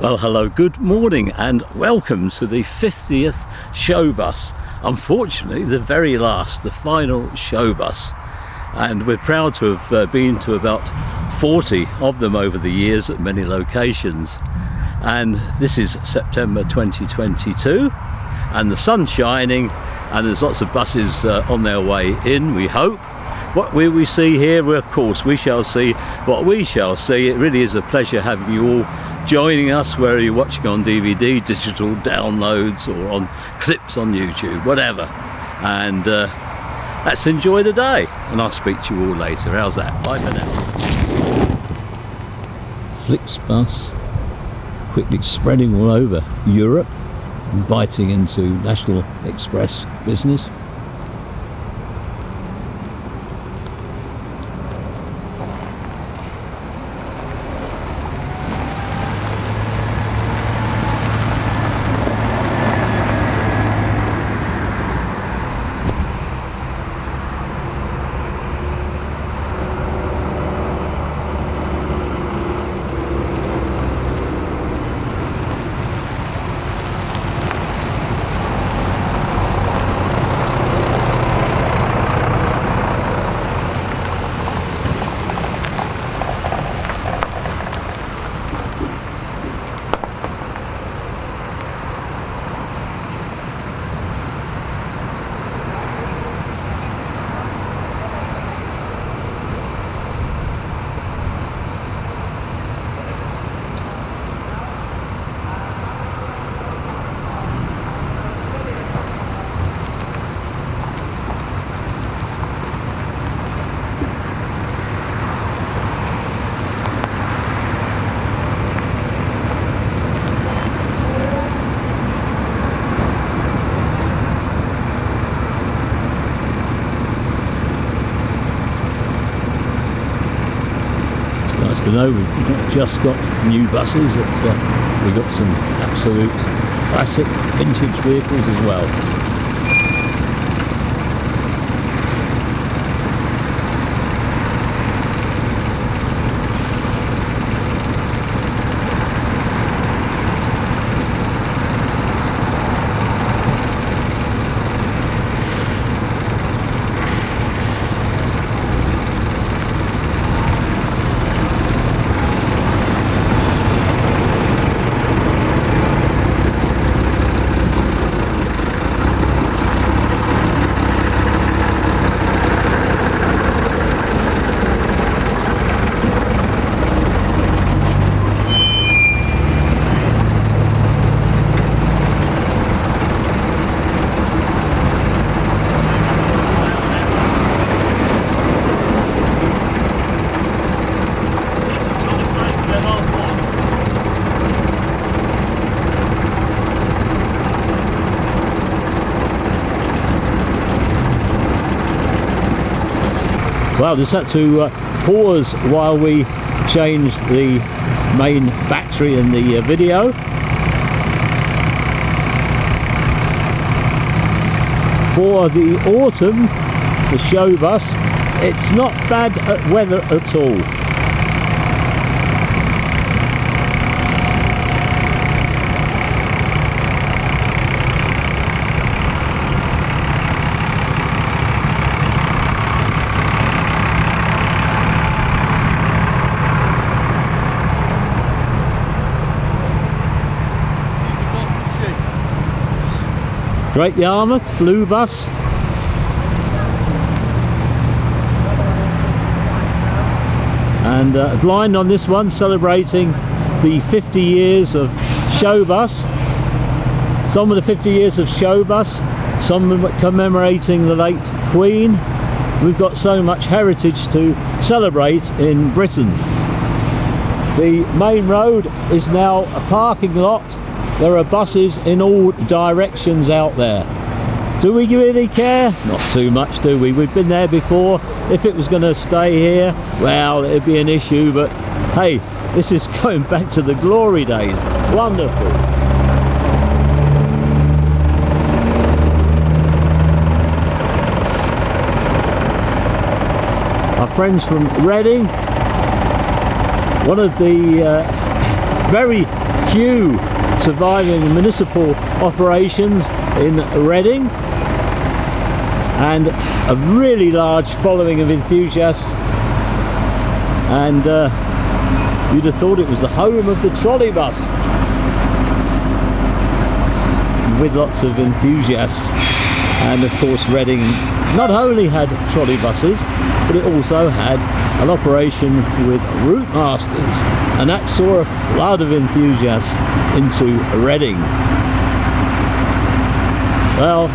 Well, hello, good morning and welcome to the 50th SHOWBUS. Unfortunately, the very last, the final SHOWBUS. And we're proud to have been to about 40 of them over the years at many locations. And this is September 2022 and the sun's shining and there's lots of buses on their way in, we hope. What will we see here? Well, of course, we shall see what we shall see. It really is a pleasure having you all joining us, whether you're watching on DVD, digital downloads, or on clips on YouTube, whatever. And let's enjoy the day. And I'll speak to you all later. How's that? Bye for now. Flixbus, quickly spreading all over Europe, and biting into National Express business. To know we've not just got new buses, we've got some absolute classic vintage vehicles as well. Well, just had to pause while we changed the main battery in the video. For the autumn, the SHOWBUS, it's not bad weather at all. Great Yarmouth blue bus. And blind on this one, celebrating the 50 years of SHOWBUS. Some of the 50 years of SHOWBUS, some commemorating the late Queen. We've got so much heritage to celebrate in Britain. The main road is now a parking lot. There are buses in all directions out there. Do we really care? Not too much, do we? We've been there before. If it was going to stay here, well, it'd be an issue, but hey, this is going back to the glory days. Wonderful. Our friends from Reading, one of the very few surviving municipal operations in Reading, and a really large following of enthusiasts, and you'd have thought it was the home of the trolley bus, with lots of enthusiasts. And of course Reading not only had trolley buses, but it also had an operation with route masters, and that saw a flood of enthusiasts into Reading. Well,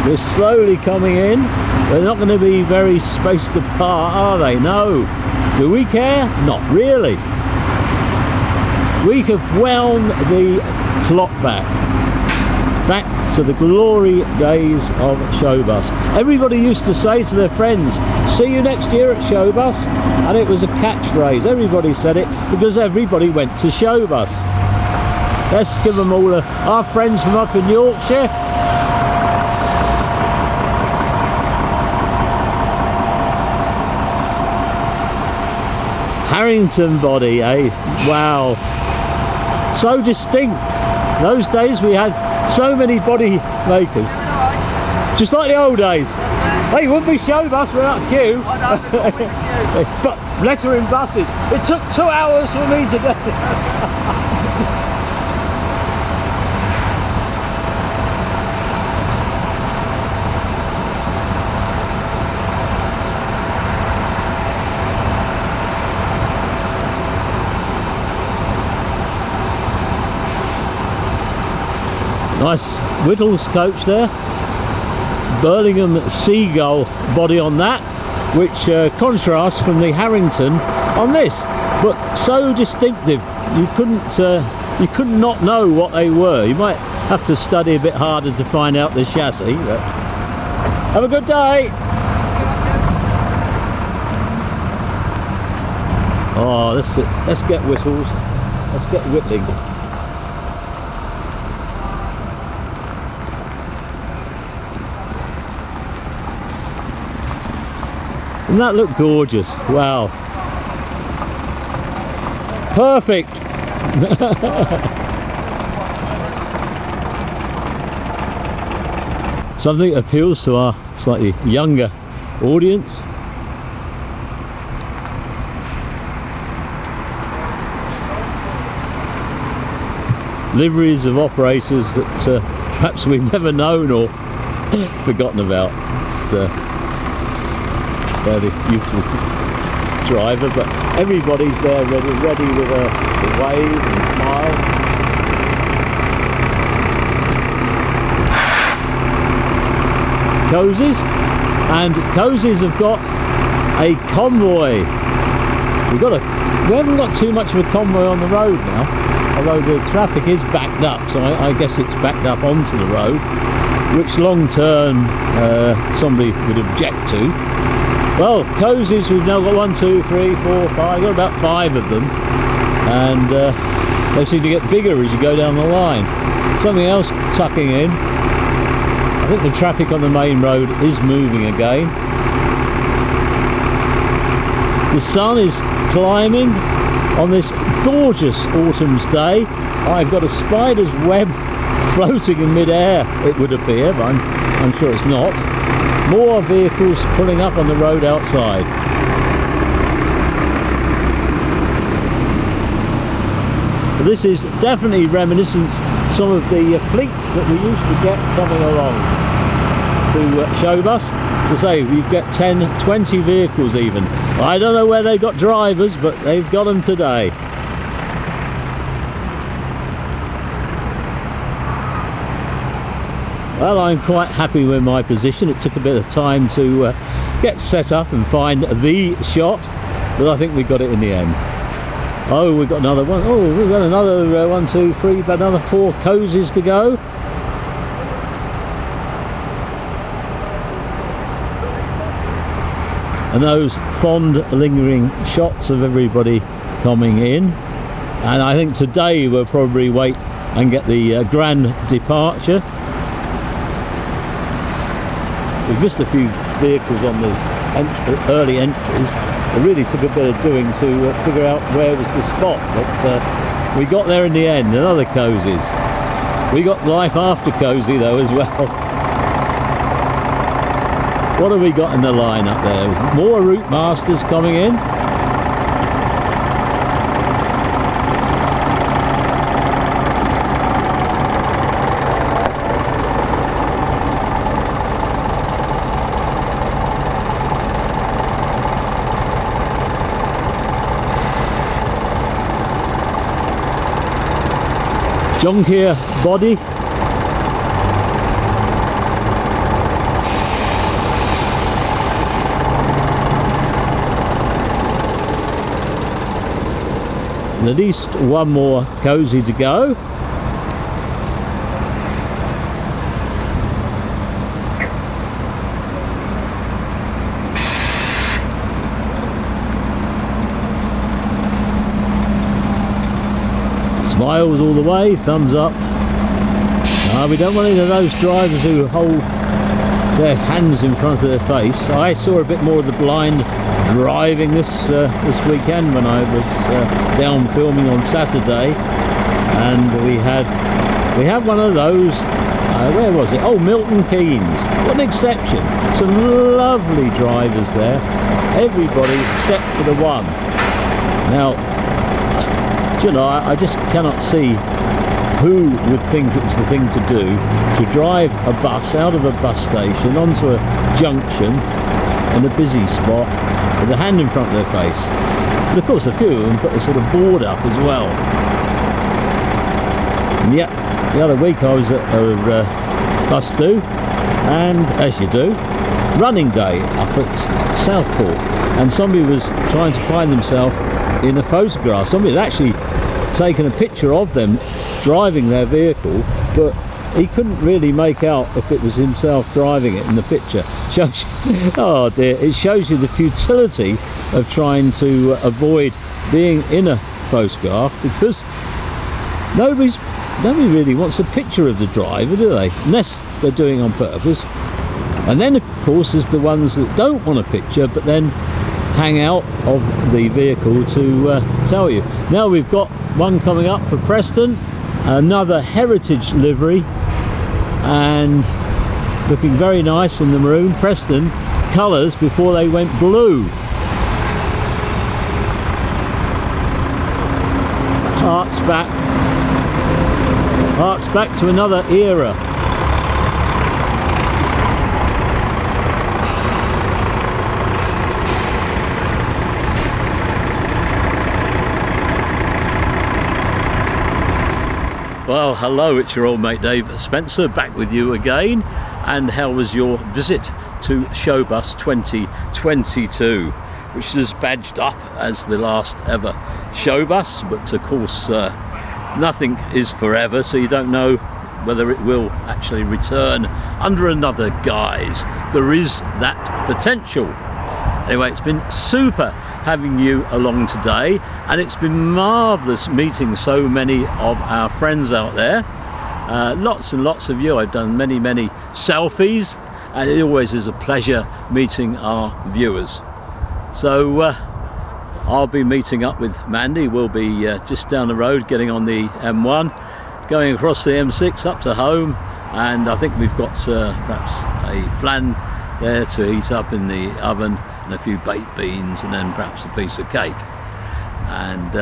we're slowly coming in. They're not going to be very spaced apart, are they? No. Do we care? Not really. We have wound the clock back to the glory days of SHOWBUS. Everybody used to say to their friends, "See you next year at SHOWBUS," and it was a catchphrase. Everybody said it because everybody went to SHOWBUS. Let's give them all our friends from up in Yorkshire. Harrington body, eh? Wow. So distinct. Those days we had so many body makers. Just like the old days. Hey, it wouldn't be SHOWBUS without a queue. I know, there's always a queue. But lettering buses. It took 2 hours for me to get. Nice Whittles coach there, Birmingham Seagull body on that, which contrasts from the Harrington on this, but so distinctive you could not know what they were. You might have to study a bit harder to find out the chassis. But have a good day. Oh, let's get Whittles. Let's get whittling. Doesn't that look gorgeous? Wow. Perfect. Something that appeals to our slightly younger audience. Liveries of operators that perhaps we've never known or forgotten about. It's, fairly youthful driver, but everybody's there ready with a wave and a smile. Cozies, and Cozies have got a convoy. We haven't got too much of a convoy on the road now, although the traffic is backed up, so I guess it's backed up onto the road, which long term somebody would object to. Well, Cozies, we've now got 1, 2, 3, 4, 5, got about 5 of them, and they seem to get bigger as you go down the line. Something else tucking in. I think the traffic on the main road is moving again. The sun is climbing on this gorgeous autumn's day. I've got a spider's web floating in mid-air, it would appear, but I'm sure it's not. More vehicles pulling up on the road outside. This is definitely reminiscent of some of the fleets that we used to get coming along to SHOWBUS. To say, we get 10, 20 vehicles even. I don't know where they got drivers, but they've got them today. Well, I'm quite happy with my position. It took a bit of time to get set up and find the shot, but I think we got it in the end. Oh, we've got another one. Oh, we've got another 1, 2, 3, but another 4 Cozies to go. And those fond lingering shots of everybody coming in. And I think today we'll probably wait and get the grand departure. We've missed a few vehicles on the early entries. It really took a bit of doing to figure out where was the spot, but we got there in the end. Another Cozy's. We got life after Cozy though as well. What have we got in the line up there? More Route Masters coming in. Jonkier body. And at least one more Cozy to go. Smiles all the way, thumbs up. We don't want any of those drivers who hold their hands in front of their face. I saw a bit more of the blind driving this weekend when I was down filming on Saturday, and we had one of those. Where was it? Oh, Milton Keynes. What an exception! Some lovely drivers there. Everybody except for the one. Now, you know, I just cannot see who would think it was the thing to do to drive a bus out of a bus station onto a junction in a busy spot with a hand in front of their face. But of course a few of them put a sort of board up as well. And yet the other week I was at a bus do, and as you do, running day up at Southport, and somebody was trying to find themselves in a photograph. Somebody had actually taken a picture of them driving their vehicle, but he couldn't really make out if it was himself driving it in the picture. Shows you, oh dear, it shows you the futility of trying to avoid being in a photograph, because nobody really wants a picture of the driver, do they? Unless they're doing it on purpose. And then of course there's the ones that don't want a picture but then hang out of the vehicle to tell you. Now we've got one coming up for Preston, another heritage livery, and looking very nice in the maroon. Preston colours before they went blue. Harks back to another era. Well, hello, it's your old mate Dave Spencer back with you again. And how was your visit to SHOWBUS 2022, which is badged up as the last ever SHOWBUS, but of course nothing is forever, so you don't know whether it will actually return under another guise. There is that potential. Anyway, it's been super having you along today, and it's been marvellous meeting so many of our friends out there. Lots and lots of you. I've done many selfies, and it always is a pleasure meeting our viewers. So I'll be meeting up with Mandy. We'll be just down the road getting on the M1, going across the M6 up to home, and I think we've got perhaps a flan there to heat up in the oven, and a few baked beans, and then perhaps a piece of cake. And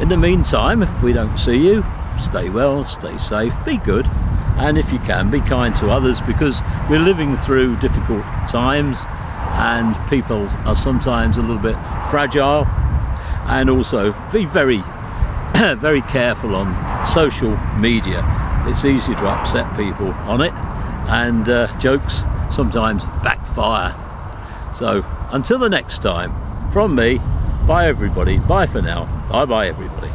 in the meantime, if we don't see you, stay well, stay safe, be good, and if you can, be kind to others, because we're living through difficult times and people are sometimes a little bit fragile. And also be very very careful on social media. It's easy to upset people on it, and jokes sometimes backfire. So until the next time, from me, bye everybody, bye for now, bye everybody.